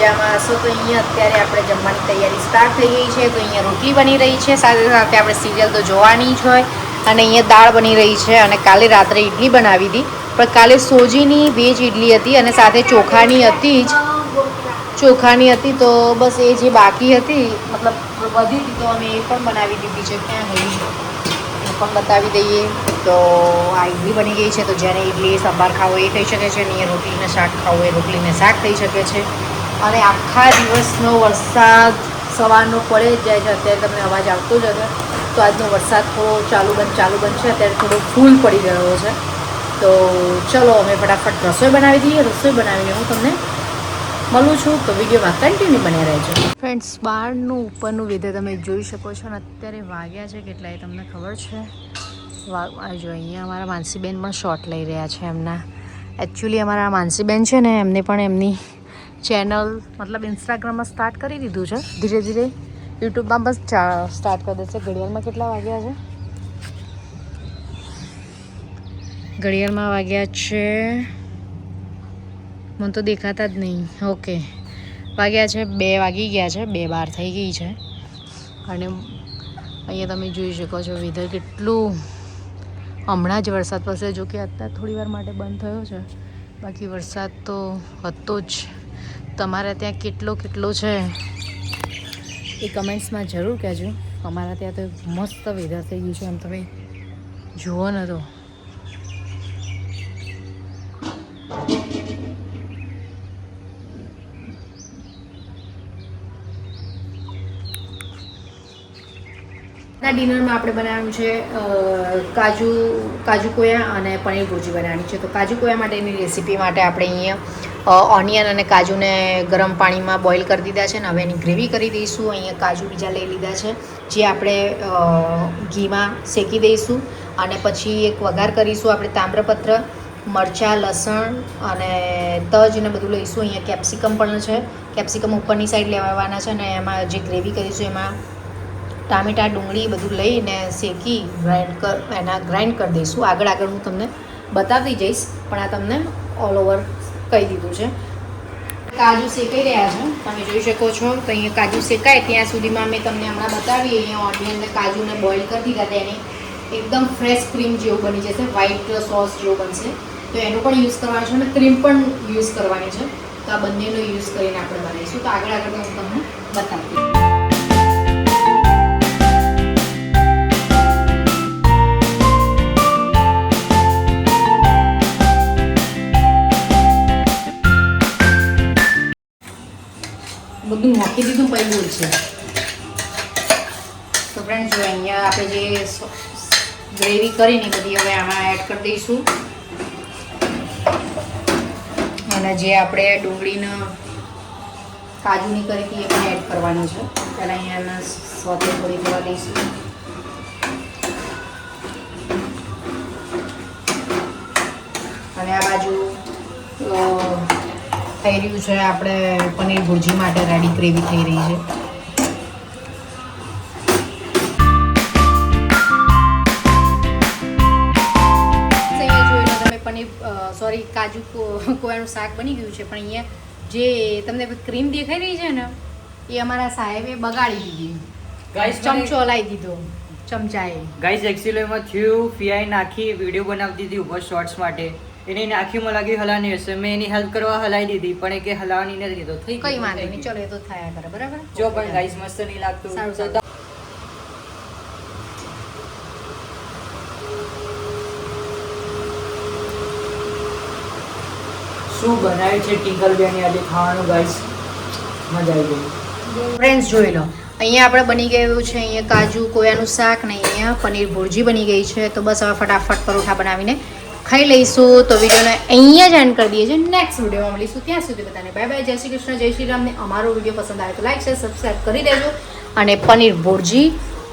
મજામાં હશો તો અહીંયા અત્યારે આપણે જમવાની તૈયારી સ્ટાર્ટ થઈ ગઈ છે. તો અહીંયા રોટલી બની રહી છે, સાથે સાથે આપણે સિરિયલ તો જોવાની જ હોય. અને અહીંયા દાળ બની રહી છે. અને કાલે રાત્રે ઇડલી બનાવી હતી, પણ કાલે સોજીની વેજ ઇડલી હતી અને સાથે ચોખાની હતી તો બસ એ જે બાકી હતી મતલબ વધી હતી તો અમે એ પણ બનાવી દીધી છે. ક્યાં ગઈ એ પણ બતાવી દઈએ. તો આ ઇડલી બની ગઈ છે. તો જેને ઇડલી સંભાર ખાવો એ થઈ શકે છે, અને અહીંયા રોટલીને શાક ખાવો એ રોટલીને શાક થઈ શકે છે. અને આખા દિવસનો વરસાદ સવારનો પડે જ જાય છે. અત્યારે તમને અવાજ આવતો જ હતો. તો આજનો વરસાદ થોડો ચાલુ બંધ છે. અત્યારે થોડો ફૂલ પડી રહ્યો છે. તો ચલો અમે ફટાફટ રસોઈ બનાવી દઈએ. રસોઈ બનાવીને હું તમને મળું છું. તો વિડીયોમાં કન્ટિન્યુ બન્યા રહેજો. ફ્રેન્ડ્સ, બહારનું ઉપરનું વેધર તમે જોઈ શકો છો. અને અત્યારે વાગ્યા છે કેટલા એ તમને ખબર છે? જો અહીંયા અમારા માનસીબેન પણ શોર્ટ લઈ રહ્યા છે એમના. એકચ્યુઅલી અમારા માનસીબેન છે ને, એમને પણ એમની ચેનલ મતલબ ઇન્સ્ટાગ્રામમાં સ્ટાર્ટ કરી દીધું છે. ધીરે ધીરે યુટ્યુબમાં બસ સ્ટાર્ટ કરી દેશે. ઘડિયાળમાં કેટલા વાગ્યા છે? ઘડિયાળમાં વાગ્યા છે, મને તો દેખાતા જ નહીં. ઓકે, વાગ્યા છે 2 વાગી ગયા છે, 2:12 થઈ ગઈ છે. અને અહીંયા તમે જોઈ શકો છો વેધર કેટલું. હમણાં જ વરસાદ પડશે, જો કે અત્યારે થોડી વાર માટે બંધ થયો છે. બાકી વરસાદ તો હતો જ. તમારે ત્યાં કેટલો છે એ કમેન્ટ્સમાં જરૂર કહેજો. અમારા ત્યાં તો મસ્ત વેધર થઈ ગયું છે. એમ તમે જુઓ ને તો ડિનરમાં આપણે બનાવ્યું છે કાજુ કોયા અને પનીર ભુરજી બનાવવાની છે. તો કાજુ કોયા માટેની રેસીપી માટે આપણે અહીંયા ઓનિયન અને કાજુને ગરમ પાણીમાં બોઇલ કરી દીધા છે. અને હવે એની ગ્રેવી કરી દઈશું. અહીંયા કાજુ બીજા લઈ લીધા છે, જે આપણે ઘીમાં શેકી દઈશું. અને પછી એક વઘાર કરીશું આપણે તામ્રપત્ર, મરચાં, લસણ અને તજ ને બધું લઈશું. અહીંયા કેપ્સિકમ પણ છે, કેપ્સિકમ ઉપરની સાઈડ લેવાના છે. અને એમાં જે ગ્રેવી કરીશું એમાં ટામેટાં, ડુંગળી બધું લઈને શેકી ગ્રાઇન્ડ કરી દઈશું. આગળ હું તમને બતાવતી જઈશ, પણ આ તમને ઓલ ઓવર કહી દીધું છે. કાજુ શેકાઈ રહ્યા છે, તમે જોઈ શકો છો. તો અહીંયા કાજુ શેકાય ત્યાં સુધીમાં મેં તમને હમણાં બતાવી. અહીંયા ઓનિયન અને કાજુને બોઇલ કરી દીધા હતા. એની એકદમ ફ્રેશ ક્રીમ જેવું બની જશે, વ્હાઈટ સોસ જેવું બનશે. તો એનું પણ યુઝ કરવાનું છે અને ક્રીમ પણ યુઝ કરવાની છે. તો આ બંનેનો યુઝ કરીને આપણે બનાવીશું. તો આગળ હું તમને બતાવી. બધું નાખી દીધું પહેલું છે. તો ફ્રેન્ડ જો અહીંયા આપણે જે ગ્રેવી કરીને બધી હવે આમાં એડ કરી દઈશું. અને જે આપણે ડુંગળીને કાજુની કરી હતી એ પણ એડ કરવાની છે. પહેલાં અહીંયા સોતે થોડી થવા દઈશું. અને આ બાજુ થઈ રહ્યું છે આપણે પનીર ભુરજી માટે રેડી ગ્રેવી થઈ રહી છે. કાજુ કોયાનું શાક બની ગયું છે. પણ અહીંયા જે તમને ક્રીમ દેખાઈ રહી છે ને, એ અમારા સાહેબે બગાડી દીધી. ગાઈસ ચમચો હલાવી દીધો ચમચાએ. ગાઈસ એકચ્યુઅલી એમાં થયું ફિયાઈ નાખી વિડીયો બનાવતી હતી ઉપર શોર્ટ્સ માટે. એને નાખ્યું લાગ્યું હલાની હશે. મેં એની હેલ્પ કરવા હલાવી દીધી, પણ એ કે હલાવાની નથી દીધો. કઈ વાંધો નહીં, ચલો એ તો થયા કરે. બરાબર જો, પણ ગાઈસ મસ્ત નહીં લાગતું. સારું. શું બનાવ્યું છે ટિંકલબેન આજે ખાવાનું ગાઈસ, મજા આવી ગઈ. ફ્રેન્ડ્સ જોઈ લો, અહીંયા આપણે બની ગયું છે અહીંયા કાજુ કોયાનું શાક ને અહીંયા પનીર ભુરજી બની ગઈ છે. તો બસ હવે ફટાફટ પરોઠા બનાવીને ખાઈ લઈશું. તો વિડીયોને અહીંયા જ એન્ડ કરી દઈએ છીએ. નેક્સ્ટ વિડીયોમાં મળીશું. ત્યાં સુધી બધાને બાય બાય, જય શ્રી કૃષ્ણ, જય શ્રી રામ. ને અમારો વિડીયો પસંદ આવે તો લાઈક શેર સબસ્ક્રાઈબ કરી દેજો. અને પનીર ભુરજી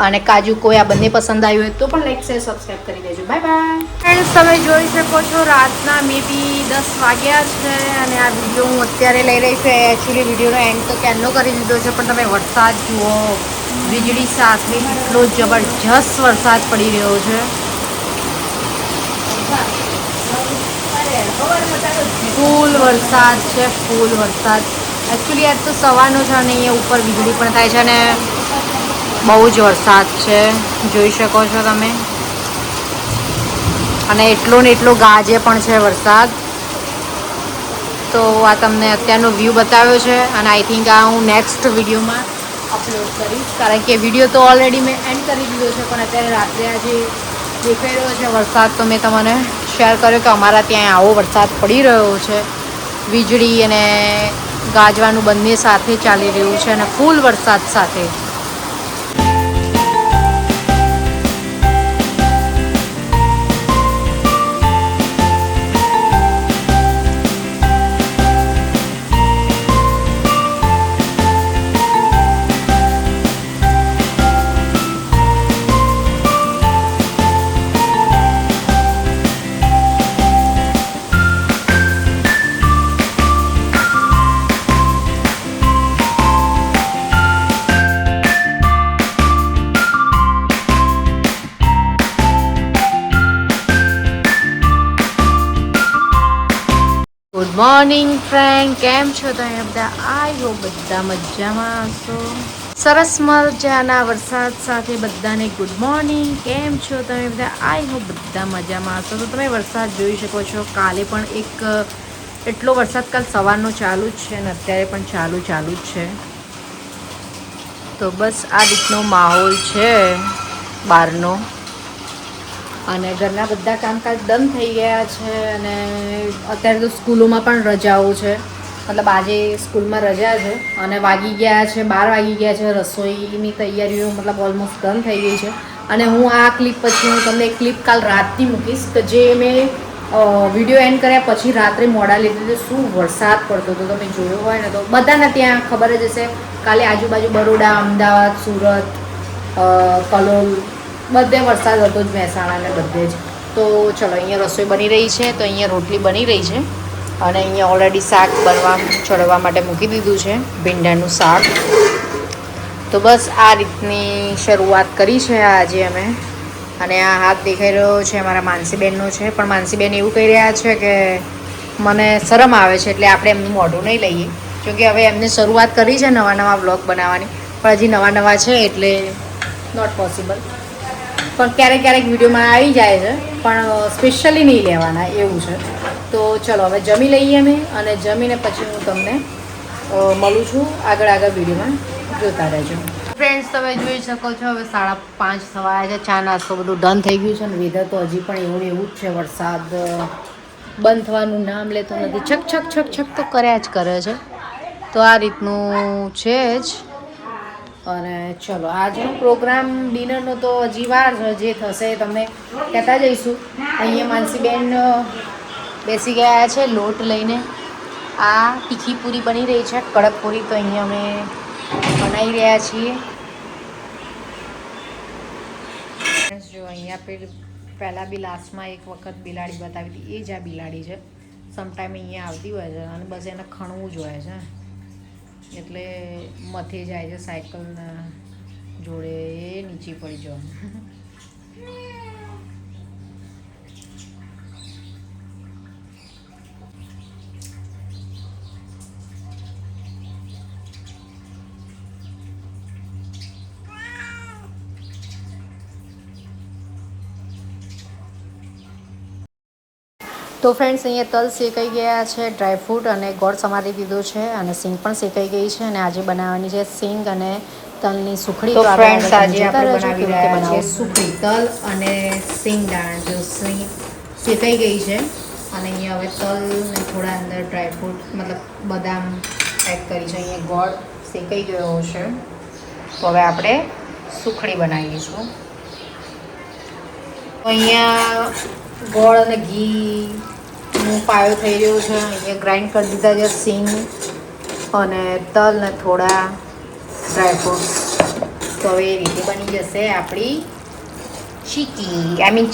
અને કાજુ કોયા બંને પસંદ આવ્યું હોય તો પણ લાઈક શેર સબસ્ક્રાઈબ કરી દેજો. Bye by. ફ્રેન્ડ્સ, તમે જોઈ શકો છો રાતના મે બી 10 વાગ્યા છે. અને આ વિડીયો હું અત્યારે લઈ રહી છું. એકચ્યુઅલી વિડીયોનો એન્ડ તો ક્યારનો કરી દીધો છે, પણ તમે વરસાદ જુઓ, વીજળી સાથે એટલો જબરજસ્ત વરસાદ પડી રહ્યો છે. ફૂલ વરસાદ છે, ફૂલ વરસાદ. એકચ્યુઅલી આજ તો સવારનો છે અને અહીંયા ઉપર વીજળી પણ થાય છે અને બહુ જ વરસાદ છે, જોઈ શકો છો તમે. અને એટલો ને એટલો ગાજે પણ છે વરસાદ. તો આ તમને અત્યારનો વ્યૂ બતાવ્યો છે અને આઈ થિંક આ હું નેક્સ્ટ વિડીયોમાં અપલોડ કરીશ, કારણ કે વિડીયો તો ઓલરેડી મેં એન્ડ કરી દીધો છે, પણ અત્યારે રાત્રે આજે દેખાઈ રહ્યો છે વરસાદ તો મેં તમને શેર કર્યો કે અમારા ત્યાં આવો વરસાદ પડી રહ્યો છે. વીજળી અને ગાજવાનું બંને સાથે ચાલી રહ્યું છે અને ફૂલ વરસાદ સાથે. ગુડ મોર્નિંગ ફ્રેન્ડ, કેમ છો તમે બધા? આઈ હોપ બધા મજામાં હશો. સરસ મજાના વરસાદ સાથે બધાને ગુડ મોર્નિંગ. કેમ છો તમે બધા? આઈ હોપ બધા મજામાં હશો. તો તમે વરસાદ જોઈ શકો છો. કાલે પણ એટલો વરસાદ કાલ સવારનો ચાલુ જ છે અને અત્યારે પણ ચાલુ જ છે. તો બસ આ રીતનો માહોલ છે બહારનો. અને ઘરના બધા કામકાજ ડન થઈ ગયા છે અને અત્યારે તો સ્કૂલોમાં પણ રજાઓ છે, મતલબ આજે સ્કૂલમાં રજા છે અને વાગી ગયા છે 12 વાગી ગયા છે. રસોઈની તૈયારીઓ મતલબ ઓલમોસ્ટ ડન થઈ ગઈ છે. અને હું આ ક્લિપ પછી હું તમને એક ક્લિપ કાલ રાતની મૂકીશ કે જે મેં વિડીયો એન્ડ કર્યા પછી રાત્રે મોડા લીધી શું વરસાદ પડતો હતો. તમે જોયો હોય ને તો બધાને ત્યાં ખબર જ હશે. કાલે આજુબાજુ બરોડા, અમદાવાદ, સુરત, કલોલ બધે વરસાદ હતો જ, મહેસાણા ને બધે જ. તો ચલો અહીંયા રસોઈ બની રહી છે, તો અહીંયા રોટલી બની રહી છે અને અહીંયા ઓલરેડી શાક ચડવા માટે મૂકી દીધું છે, ભીંડાનું શાક. તો બસ આ રીતની શરૂઆત કરી છે આજે અમે. અને આ હાથ દેખાઈ રહ્યો છે મારા માનસીબેનનો છે, પણ માનસીબેન એવું કહી રહ્યા છે કે મને શરમ આવે છે એટલે આપણે એમનું મોઢું નહીં લઈએ, કેમકે હવે એમને શરૂઆત કરી છે નવા વ્લોગ બનાવવાની, પણ હજી નવા છે એટલે નોટ પોસિબલ. પણ ક્યારેક વિડીયોમાં આવી જાય છે, પણ સ્પેશિયલી નહીં લેવાના એવું છે. તો ચલો હવે જમી લઈએ અમે અને જમીને પછી હું તમને મળું છું આગળ વિડીયોમાં, જોતા રહેજો. ફ્રેન્ડ્સ, તમે જોઈ શકો છો હવે 5:30 થવા છે. ચા નાસ્તો બધું ડન થઈ ગયું છે અને વેધર તો હજી પણ એવું જ છે. વરસાદ બંધ થવાનું નામ લેતો નથી, છક તો કર્યા જ કરે છે. તો આ રીતનું છે જ. અને ચલો આજનો પ્રોગ્રામ ડિનરનો તો હજી વાર જે થશે તમને કહેતા જઈશું. અહીંયા માનસીબેન બેસી ગયા છે લોટ લઈને. આ તીખી પૂરી બની રહી છે, કડક પૂરી તો અહીંયા અમે બનાવી રહ્યા છીએ. જો અહીંયા પહેલાં બી લાસ્ટમાં એક વખત બિલાડી બતાવી હતી, એ જ આ બિલાડી છે. સમટાઈમ અહીંયા આવતી હોય છે અને બસ એને ખણવું જ હોય છે, એટલે મથે જાય છે સાયકલના જોડે, એ નીચે પડી જવાનું. તો ફ્રેન્ડ્સ, અહીંયા તલ શેકાઈ ગયા છે, ડ્રાયફ્રૂટ અને ગોળ સમારી દીધો છે અને સિંગ પણ શેકાઈ ગઈ છે. અને આજે બનાવવાની છે સિંગ અને તલની સુખડી. તો ફ્રેન્ડ્સ, આજે આપણે બનાવી રહ્યા છીએ સુખડી, તલ અને સિંગ દાણા. જો સિંગ શેકાઈ ગઈ છે અને અહીંયા હવે તલ ને થોડા અંદર ડ્રાયફ્રૂટ મતલબ બદામ એડ કરી છે. અહીંયા ગોળ શેકાઈ ગયો છે. તો હવે આપણે સુખડી બનાવીશું. અહીંયા ગોળ અને ઘીનો પાયો થઈ રહ્યો છે. અહીંયા ગ્રાઇન્ડ કરી દીધા છે સિંગ અને તલ ને થોડા ડ્રાયફ્રૂટ્સ. તો હવે એ રીતે બની જશે આપણી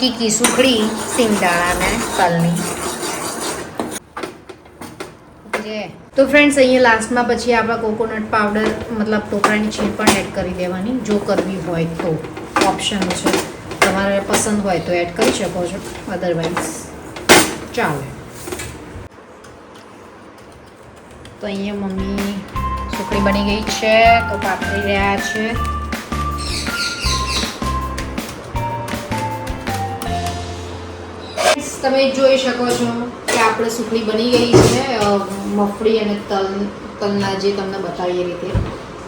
ચીકી સુખડી સિંગદાણા અને તલની. તો ફ્રેન્ડ્સ, અહીંયા લાસ્ટમાં પછી આપણા કોકોનટ પાવડર મતલબ ટોપરાની છીણ પણ એડ કરી દેવાની, જો કરવી હોય તો. ઓપ્શન છે, તમારે પસંદ હોય તો એડ કરી શકો છો, અદરવાઇઝ ચાલે. તો અહીંયા મમ્મી સુખડી બની ગઈ છે તો પાથરી રહ્યા છે. તમે જોઈ શકો છો કે આપણે સુખડી બની ગઈ છે મફળી અને તલના જે તમને બતાવી એ રીતે.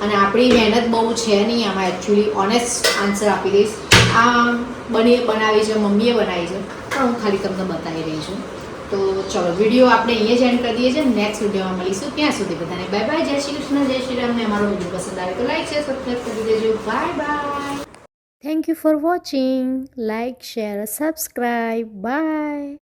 અને આપણી મહેનત બહુ છે નહીં આમાં, એકચ્યુઅલી ઓનેસ્ટ આન્સર આપી દઈશ. આ બનાવી છે, મમ્મીએ બનાવી છે, પણ હું ખાલી તમને બતાવી રહી છું. તો ચલો વિડીયો આપણે અહીંયા જ એન્ડ કરી દઈએ છીએ. નેક્સ્ટ વિડીયોમાં મળીશું. ત્યાં સુધી બધાને બાય બાય, જય શ્રી કૃષ્ણ, જય શ્રી રામ. ને અમારો વિડીયો પસંદ આવે તો લાઈક શેર સબસ્ક્રાઈબ કરી દેજો. Bye bye. Thank you for watching. Like share subscribe. By.